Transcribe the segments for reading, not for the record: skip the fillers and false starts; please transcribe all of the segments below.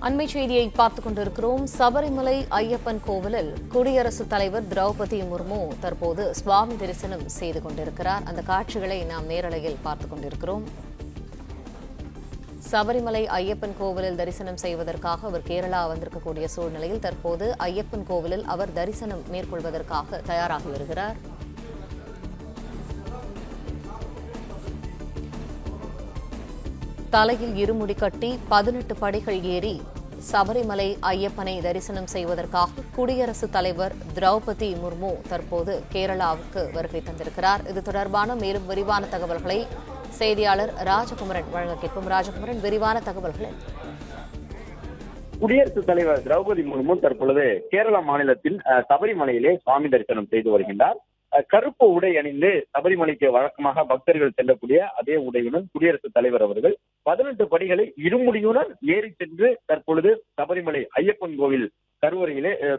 அண்மை செய்தியை பார்த்துக் கொண்டிருக்கிறோம். சபரிமலை ஐயப்பன் கோவிலில் குடியரசுத் தலைவர் திரௌபதி முர்மு தற்போது சுவாமி தரிசனம் செய்து கொண்டிருக்கிறார். அந்த காட்சிகளை நாம் நேரலையில் பார்த்துக் கொண்டிருக்கிறோம். சபரிமலை ஐயப்பன் கோவிலில் தரிசனம் செய்வதற்காக அவர் கேரளா வந்திருக்கக்கூடிய சூழ்நிலையில் தற்போது ஐயப்பன் கோவிலில் அவர் தரிசனம் மேற்கொள்வதற்காக தயாராகி வருகிறார். தலையில் இருமுடி கட்டி 18 படிகள் ஏறி சபரிமலை ஐயப்பனை தரிசனம் செய்வதற்காக குடியரசுத் தலைவர் திரௌபதி முர்மு தற்போது கேரளாவுக்கு வருகை தந்திருக்கிறார். இது தொடர்பான மேலும் விரிவான தகவல்களை செய்தியாளர் ராஜகுமரன் வழங்க கேட்போம். ராஜகுமரன், விரிவான தகவல்களை. குடியரசுத் தலைவர் திரௌபதி முர்மு தற்பொழுது கேரள மாநிலத்தில் சபரிமலையிலே சுவாமி தரிசனம் செய்து வருகின்றார். கருப்பு உடை அணிந்து சபரிமலைக்கு வழக்கமாக பக்தர்கள் செல்லக்கூடிய அதே உடையுடன் குடியரசுத் தலைவர் அவர்கள் 18 படிகளை இருமுடியுடன் ஏறி சென்று தற்பொழுது சபரிமலை ஐயப்பன் கோவில்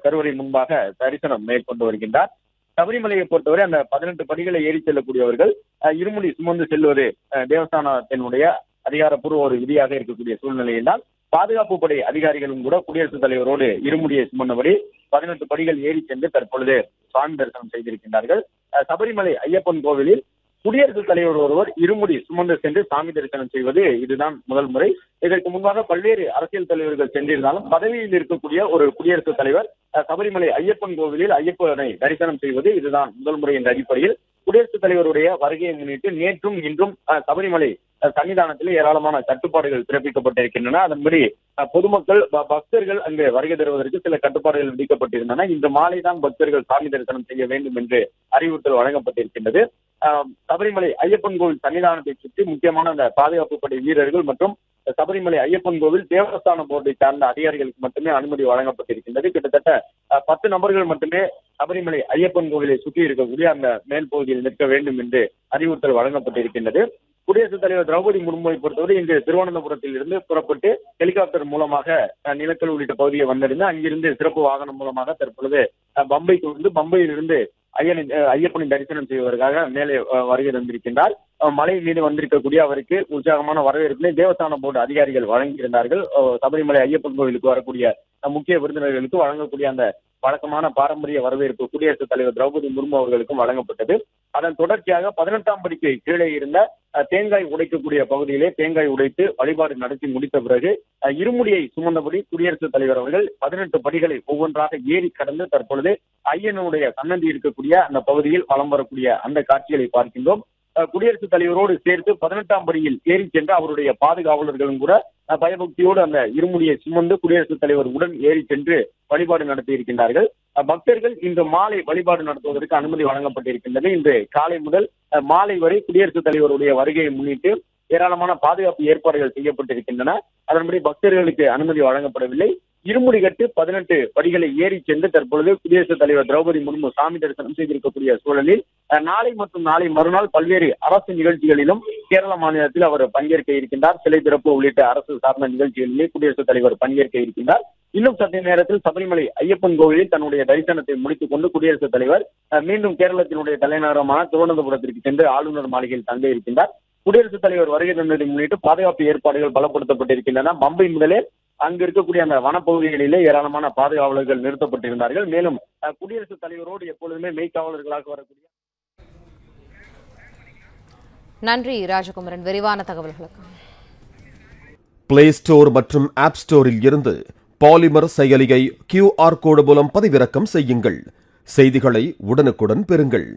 கருவறை முன்பாக தரிசனம் மேற்கொண்டு வருகின்றார். சபரிமலையை பொறுத்தவரை அந்த 18 படிகளை ஏறி செல்லக்கூடியவர்கள் இருமுடி சுமந்து செல்வது தேவஸ்தானத்தினுடைய அதிகாரப்பூர்வ ஒரு விதியாக இருக்கக்கூடிய சூழ்நிலையினால் பாதுகாப்பு படை அதிகாரிகளும் கூட குடியரசுத் தலைவரோடு இருமுடியை சுமந்தபடி 18 படிகள் ஏறி சென்று தற்பொழுது சுவாமி தரிசனம் செய்திருக்கின்றார்கள். சபரிமலை ஐயப்பன் கோவிலில் குடியரசுத் தலைவர் ஒருவர் இருமுடி சுமந்து சென்று சாமி தரிசனம் செய்வது இதுதான் முதல் முறை. இதற்கு முன்பாக பல்வேறு அரசியல் தலைவர்கள் சென்றிருந்தாலும் பதவியில் இருக்கக்கூடிய ஒரு குடியரசுத் தலைவர் சபரிமலை ஐயப்பன் கோவிலில் ஐயப்பனை தரிசனம் செய்வது இதுதான் முதல் முறை என்ற அடிப்படையில் குடியரசுத் தலைவருடைய வருகையை முன்னிட்டு நேற்றும் இன்றும் சபரிமலை சன்னிதானத்தில் ஏராளமான கட்டுப்பாடுகள் பிறப்பிக்கப்பட்டிருக்கின்றன. அதன்படி பொதுமக்கள் பக்தர்கள் அங்கு வருகை தருவதற்கு சில கட்டுப்பாடுகள் விதிக்கப்பட்டிருந்தன. இன்று மாலைதான் பக்தர்கள் சாமி தரிசனம் செய்ய வேண்டும் என்று அறிவுறுத்தல் வழங்கப்பட்டிருக்கின்றது. சபரிமலை ஐயப்பன் கோவில் சன்னிதானத்தை சுற்றி முக்கியமான அந்த பாதுகாப்பு படை வீரர்கள் மற்றும் சபரிமலை ஐயப்பன் கோவில் தேவஸ்தான போர்டை சார்ந்த அதிகாரிகளுக்கு மட்டுமே அனுமதி வழங்கப்பட்டிருக்கின்றது. கிட்டத்தட்ட 10 நபர்கள் மட்டுமே சபரிமலை ஐயப்பன் கோவிலை சுற்றி இருக்கக்கூடிய அந்த மேல் பகுதியில் நிற்க வேண்டும் என்று அறிவுறுத்தல் வழங்கப்பட்டிருக்கின்றது. குடியரசுத் தலைவர் திரௌபதி முர்முவை பொறுத்தவரை இன்று திருவனந்தபுரத்தில் இருந்து புறப்பட்டு ஹெலிகாப்டர் மூலமாக நிலக்கல் உள்ளிட்ட பகுதியை வந்திருந்து அங்கிருந்து சிறப்பு வாகனம் மூலமாக தற்பொழுது பம்பைக்கு வந்து பம்பையிலிருந்து ஐயப்பனின் தரிசனம் செய்வதற்காக மேலே வருகை தந்திருக்கின்றார். மலை மீது வந்திருக்கக்கூடிய அவருக்கு உற்சாகமான வரவேற்பினை தேவஸ்தான போர்டு அதிகாரிகள் வழங்கியிருந்தார்கள். சபரிமலை ஐயப்பன் கோவிலுக்கு வரக்கூடிய முக்கிய விருந்தினர்களுக்கு வழங்கக்கூடிய அந்த வழக்கமான பாரம்பரிய வரவேற்பு குடியரசுத் தலைவர் திரௌபதி முர்மு அவர்களுக்கும் வழங்கப்பட்டது. அதன் தொடர்ச்சியாக 18ஆம் படிக்கு கீழே இருந்த தேங்காய் உடைக்கக்கூடிய பகுதியிலே தேங்காய் உடைத்து வழிபாடு நடத்தி முடித்த பிறகு இருமுடியை சுமந்தபடி குடியரசுத் தலைவர் அவர்கள் 18 படிகளை ஒவ்வொன்றாக ஏறி கடந்து தற்பொழுது ஐயனுடைய சன்னதி இருக்கக்கூடிய அந்த பகுதியில் வலம் வரக்கூடிய அந்த காட்சிகளை பார்க்கின்றோம். குடியரசுத் தலைவரோடு சேர்த்து 18ஆம் படியில் ஏறி சென்ற அவருடைய பாதுகாவலர்களும் கூட பயபக்தியோடு அந்த இருமுடியை சுமந்து குடியரசுத் தலைவர் உடன் ஏறி சென்று வழிபாடு நடத்தி இருக்கின்றார்கள். பக்தர்கள் இன்று மாலை வழிபாடு நடத்துவதற்கு அனுமதி வழங்கப்பட்டிருக்கின்றது. இன்று காலை முதல் மாலை வரை குடியரசுத் தலைவருடைய வருகையை முன்னிட்டு ஏராளமான பாதுகாப்பு ஏற்பாடுகள் செய்யப்பட்டிருக்கின்றன. அதன்படி பக்தர்களுக்கு அனுமதி வழங்கப்படவில்லை. இருமுடி கட்டு 18 படிகளை ஏறி சென்று தற்பொழுது குடியரசுத் தலைவர் திரௌபதி முர்மு சாமி தரிசனம் செய்திருக்கக்கூடிய சூழலில் நாளை மற்றும் நாளை மறுநாள் பல்வேறு அரசு நிகழ்ச்சிகளிலும் கேரள மாநிலத்தில் அவர் பங்கேற்க இருக்கின்றார். சிலை திறப்பு உள்ளிட்ட அரசு சார்ந்த நிகழ்ச்சிகளிலே குடியரசுத் தலைவர் பங்கேற்க இருக்கின்றார். இன்னும் சற்று நேரத்தில் சபரிமலை ஐயப்பன் கோவிலில் தன்னுடைய தரிசனத்தை முடித்துக் கொண்டு குடியரசுத் தலைவர் மீண்டும் கேரளத்தினுடைய தலைநகரமான திருவனந்தபுரத்திற்கு சென்று ஆளுநர் மாளிகையில் தங்க இருக்கின்றார். குடியரசுத் தலைவர் வருகை தந்ததை முன்னிட்டு பாதுகாப்பு ஏற்பாடுகள் பலப்படுத்தப்பட்டிருக்கின்றன. பம்பை முதலே அங்கு இருக்கக்கூடிய அந்த வனப்பகுதிகளிலே ஏராளமான பாதுகாவலர்கள் நிறுத்தப்பட்டிருந்தார்கள். மேலும் குடியரசுத் தலைவரோடு எப்பொழுதுமே மெய்க்காவலர்களாக வரக்கூடிய. நன்றி ராஜகுமரன், விரிவான தகவல்களுக்கு. பிளே ஸ்டோர் மற்றும் ஆப் ஸ்டோரில் இருந்து பாலிமர் செயலியை QR கோடு மூலம் பதிவிறக்கம் செய்யுங்கள். செய்திகளை உடனுக்குடன் பெறுங்கள்.